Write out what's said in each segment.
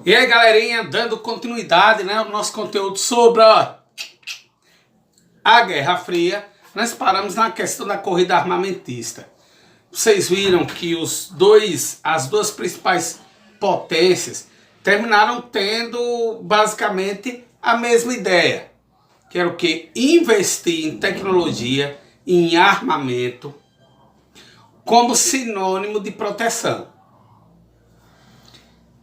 E aí, galerinha, dando continuidade, né, ao nosso conteúdo sobre a Guerra Fria, nós paramos na questão da corrida armamentista. Vocês viram que as duas principais potências terminaram tendo basicamente a mesma ideia, que era o que? Investir em tecnologia, em armamento, como sinônimo de proteção.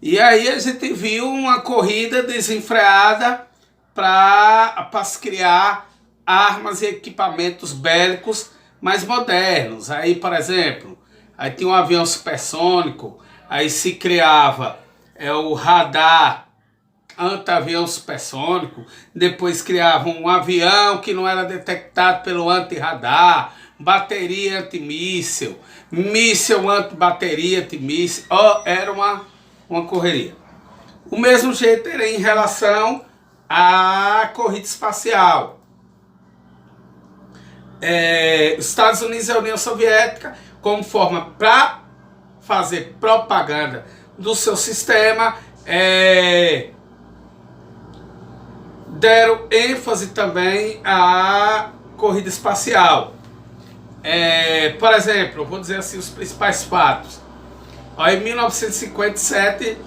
E aí a gente viu uma corrida desenfreada para se criar armas e equipamentos bélicos mais modernos. Aí, por exemplo, aí tinha um avião supersônico, aí se criava o radar anti-avião supersônico, depois criavam um avião que não era detectado pelo anti-radar, bateria antimíssil, míssil anti-bateria antimíssil, era uma correria. O mesmo jeito era em relação à corrida espacial. Estados Unidos e a União Soviética, como forma para fazer propaganda do seu sistema, deram ênfase também à corrida espacial. Por exemplo, eu vou dizer assim os principais fatos. Em 1957,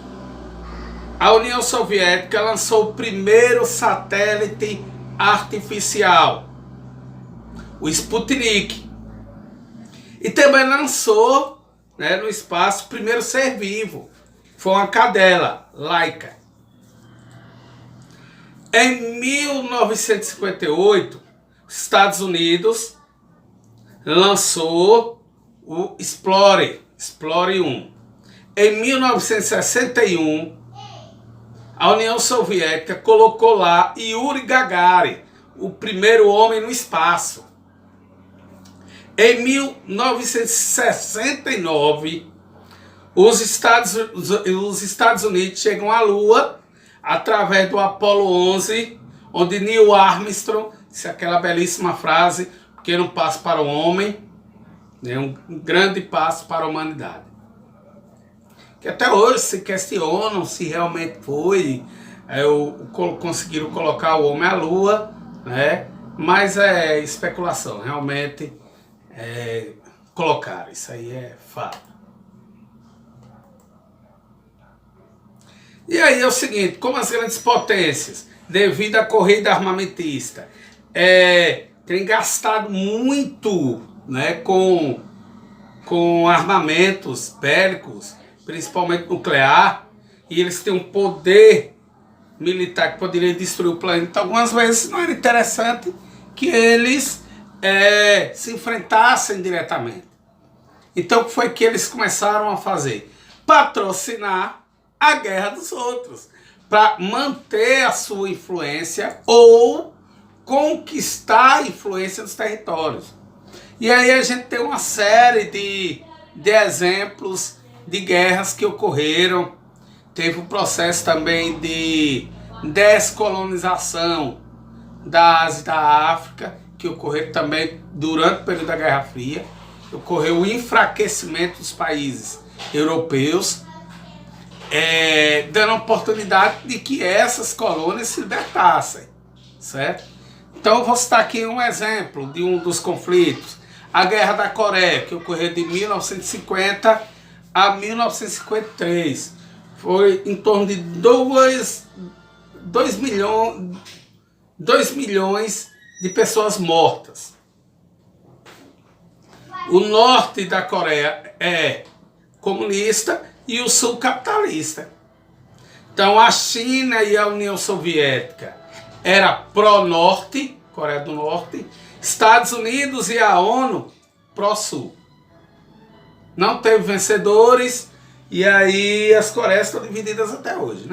a União Soviética lançou o primeiro satélite artificial, o Sputnik. E também lançou, no espaço, o primeiro ser vivo, foi uma cadela, Laika. Em 1958, os Estados Unidos lançou o Explorer 1. Em 1961, a União Soviética colocou lá Yuri Gagarin, o primeiro homem no espaço. Em 1969, os Estados Unidos chegam à Lua através do Apollo 11, onde Neil Armstrong disse aquela belíssima frase: pequeno passo para o homem, um grande passo para a humanidade. Que até hoje se questionam se realmente foi, conseguiram colocar o homem à Lua, mas é especulação, realmente colocaram, isso aí é fato. E aí é o seguinte, como as grandes potências, devido à corrida armamentista, têm gastado muito, com armamentos bélicos, principalmente nuclear, e eles têm um poder militar que poderia destruir o planeta. Algumas vezes não era interessante que eles se enfrentassem diretamente. Então o que foi que eles começaram a fazer? Patrocinar a guerra dos outros, para manter a sua influência ou conquistar a influência dos territórios. E aí a gente tem uma série de exemplos de guerras que ocorreram. Teve um processo também de descolonização da Ásia e da África, que ocorreu também durante o período da Guerra Fria. Ocorreu o enfraquecimento dos países europeus, dando a oportunidade de que essas colônias se libertassem, certo? Então eu vou citar aqui um exemplo de um dos conflitos. A Guerra da Coreia, que ocorreu de 1950 a 1953. Foi em torno de 2 milhões de pessoas mortas. O norte da Coreia é comunista e o sul capitalista. Então a China e a União Soviética era pró-norte, Coreia do Norte, Estados Unidos e a ONU pró-sul. Não teve vencedores, e aí as Coreias estão divididas até hoje,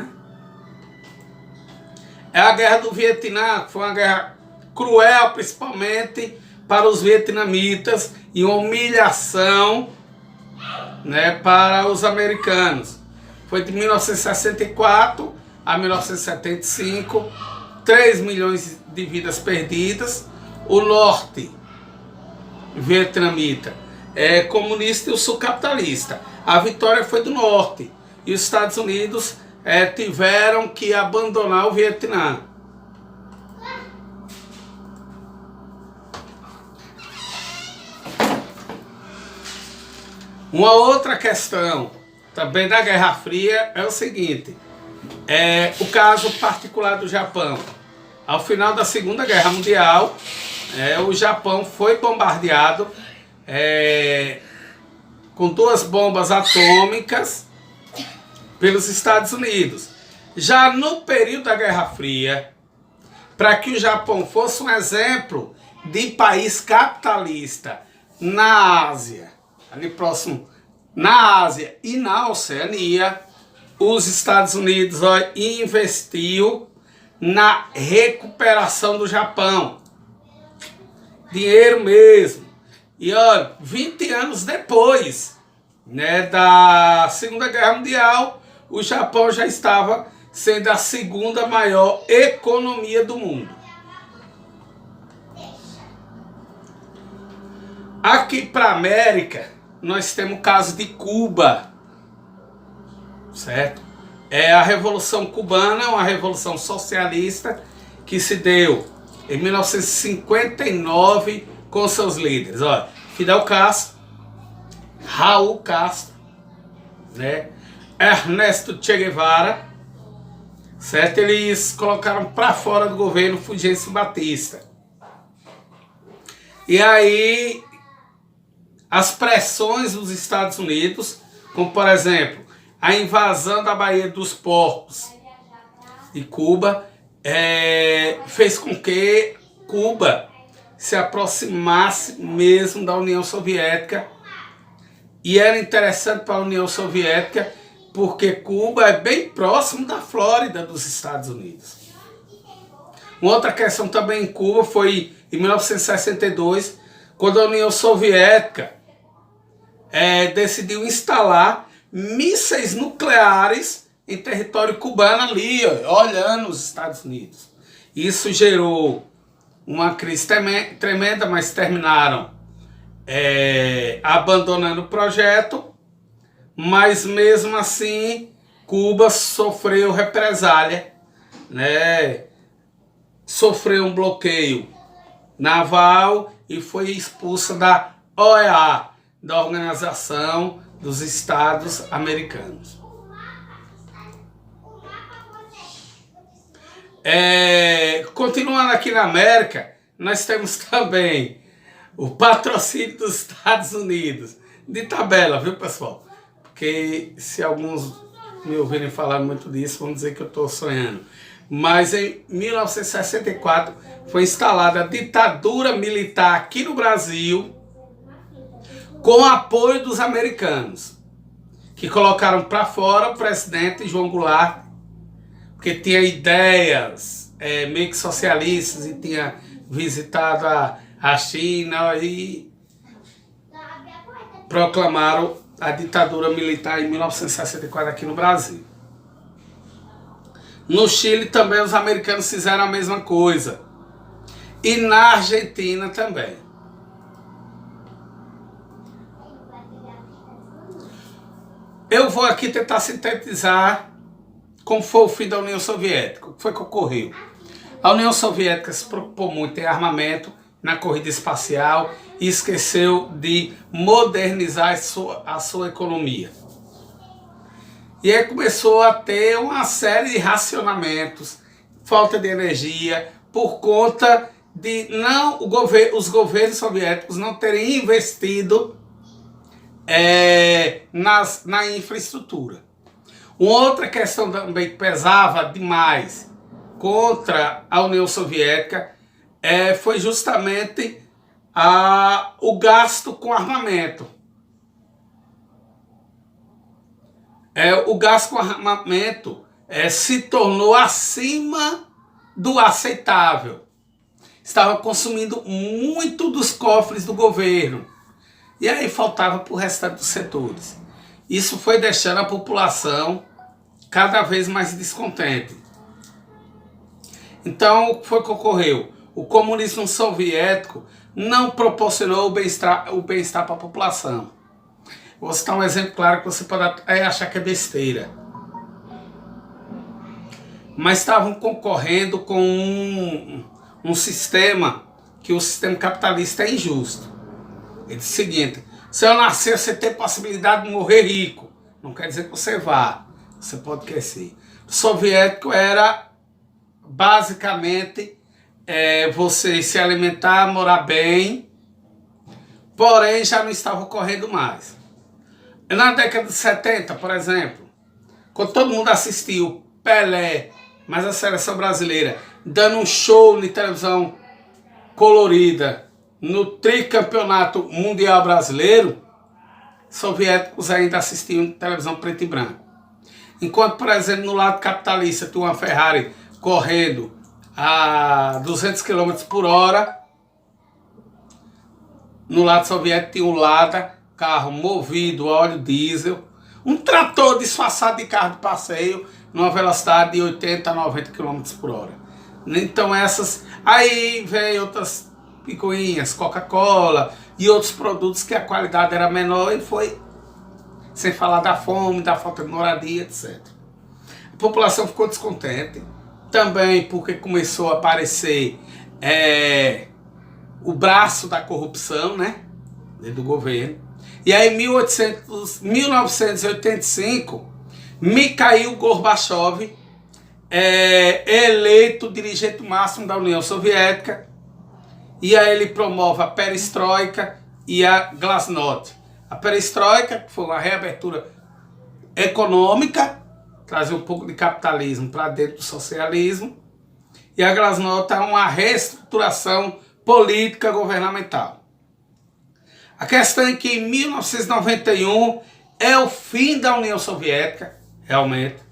A Guerra do Vietnã, que foi uma guerra cruel, principalmente para os vietnamitas, e uma humilhação, para os americanos. Foi de 1964 a 1975, 3 milhões de vidas perdidas. O norte vietnamita comunista e o sul capitalista. A vitória foi do norte. E os Estados Unidos tiveram que abandonar o Vietnã. Uma outra questão também da Guerra Fria é o seguinte, o caso particular do Japão. Ao final da Segunda Guerra Mundial, o Japão foi bombardeado com 2 bombas atômicas pelos Estados Unidos. Já no período da Guerra Fria, para que o Japão fosse um exemplo de país capitalista na Ásia, ali próximo, na Ásia e na Oceania, os Estados Unidos investiu na recuperação do Japão. Dinheiro mesmo. E olha, 20 anos depois, da Segunda Guerra Mundial, o Japão já estava sendo a 2ª maior economia do mundo. Aqui para a América, nós temos o caso de Cuba, certo? A Revolução Cubana, uma revolução socialista que se deu em 1959 com seus líderes. Olha, Fidel Castro, Raul Castro, Ernesto Che Guevara, certo? Eles colocaram para fora do governo Fulgêncio Batista. E aí, as pressões dos Estados Unidos, como por exemplo, a invasão da Baía dos Porcos de Cuba, fez com que Cuba se aproximasse mesmo da União Soviética. E era interessante para a União Soviética porque Cuba é bem próximo da Flórida dos Estados Unidos. Uma outra questão também em Cuba foi em 1962, quando a União Soviética decidiu instalar mísseis nucleares em território cubano ali, olhando os Estados Unidos. Isso gerou uma crise tremenda, mas terminaram abandonando o projeto, mas mesmo assim Cuba sofreu represália, sofreu um bloqueio naval e foi expulsa da OEA, da Organização dos Estados Americanos. Continuando aqui na América, nós temos também o patrocínio dos Estados Unidos, de tabela, viu pessoal? Porque se alguns me ouvirem falar muito disso, vão dizer que eu estou sonhando. Mas em 1964 foi instalada a ditadura militar aqui no Brasil, com o apoio dos americanos, que colocaram para fora o presidente João Goulart, porque tinha ideias meio que socialistas e tinha visitado a China e proclamaram a ditadura militar em 1964 aqui no Brasil. No Chile também os americanos fizeram a mesma coisa. E na Argentina também. Eu vou aqui tentar sintetizar como foi o fim da União Soviética. O que foi que ocorreu? A União Soviética se preocupou muito em armamento, na corrida espacial, e esqueceu de modernizar a sua economia. E aí começou a ter uma série de racionamentos, falta de energia, por conta de os governos soviéticos não terem investido na infraestrutura. Uma outra questão também que pesava demais contra a União Soviética foi justamente o gasto com armamento. O gasto com armamento se tornou acima do aceitável. Estava consumindo muito dos cofres do governo. E aí faltava para o restante dos setores. Isso foi deixando a população cada vez mais descontente. Então, o que foi que ocorreu? O comunismo soviético não proporcionou o bem-estar para a população. Vou citar um exemplo claro que você pode achar que é besteira. mas estavam concorrendo com um sistema que o sistema capitalista é injusto. Ele disse o seguinte: se eu nascer, você tem possibilidade de morrer rico. Não quer dizer que você vá, você pode crescer. O soviético era basicamente você se alimentar, morar bem, porém já não estava ocorrendo mais. Na década de 70, por exemplo, quando todo mundo assistiu Pelé, mas a seleção brasileira, dando um show de televisão colorida no tricampeonato mundial brasileiro, soviéticos ainda assistiam televisão preto e branco. Enquanto, por exemplo, no lado capitalista tinha uma Ferrari correndo a 200 km por hora, no lado soviético tinha um Lada, carro movido a óleo diesel, um trator disfarçado de carro de passeio, numa velocidade de 80 a 90 km por hora. Então essas... Aí vem outras picuinhas, Coca-Cola e outros produtos que a qualidade era menor e foi... Sem falar da fome, da falta de moradia, etc. A população ficou descontente. Também porque começou a aparecer o braço da corrupção, né? Dentro do governo. E aí em 1985, Mikhail Gorbachev é eleito dirigente máximo da União Soviética. E aí ele promove a perestroika e a glasnost. A perestroika, que foi uma reabertura econômica, trazer um pouco de capitalismo para dentro do socialismo. E a glasnost é uma reestruturação política governamental. A questão é que em 1991 é o fim da União Soviética, realmente.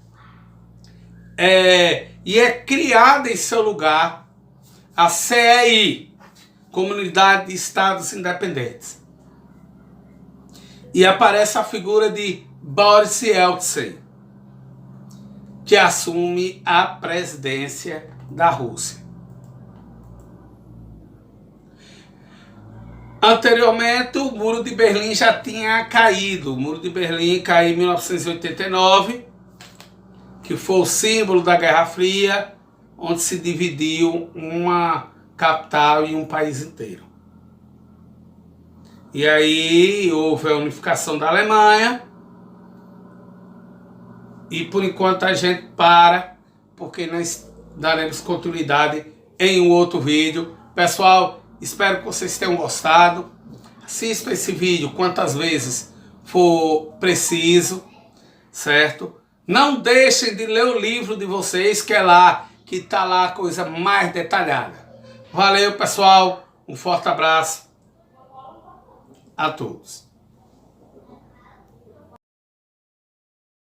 E é criada em seu lugar a CEI, Comunidade de Estados Independentes. E aparece a figura de Boris Yeltsin, que assume a presidência da Rússia. Anteriormente, o Muro de Berlim já tinha caído. O Muro de Berlim caiu em 1989, que foi o símbolo da Guerra Fria, onde se dividiu uma capital e um país inteiro. E aí houve a unificação da Alemanha. E por enquanto a gente para, porque nós daremos continuidade em um outro vídeo. Pessoal, espero que vocês tenham gostado. Assista esse vídeo quantas vezes for preciso, certo? Não deixem de ler o livro de vocês, que é lá, que está lá a coisa mais detalhada. Valeu, pessoal. Um forte abraço a todos.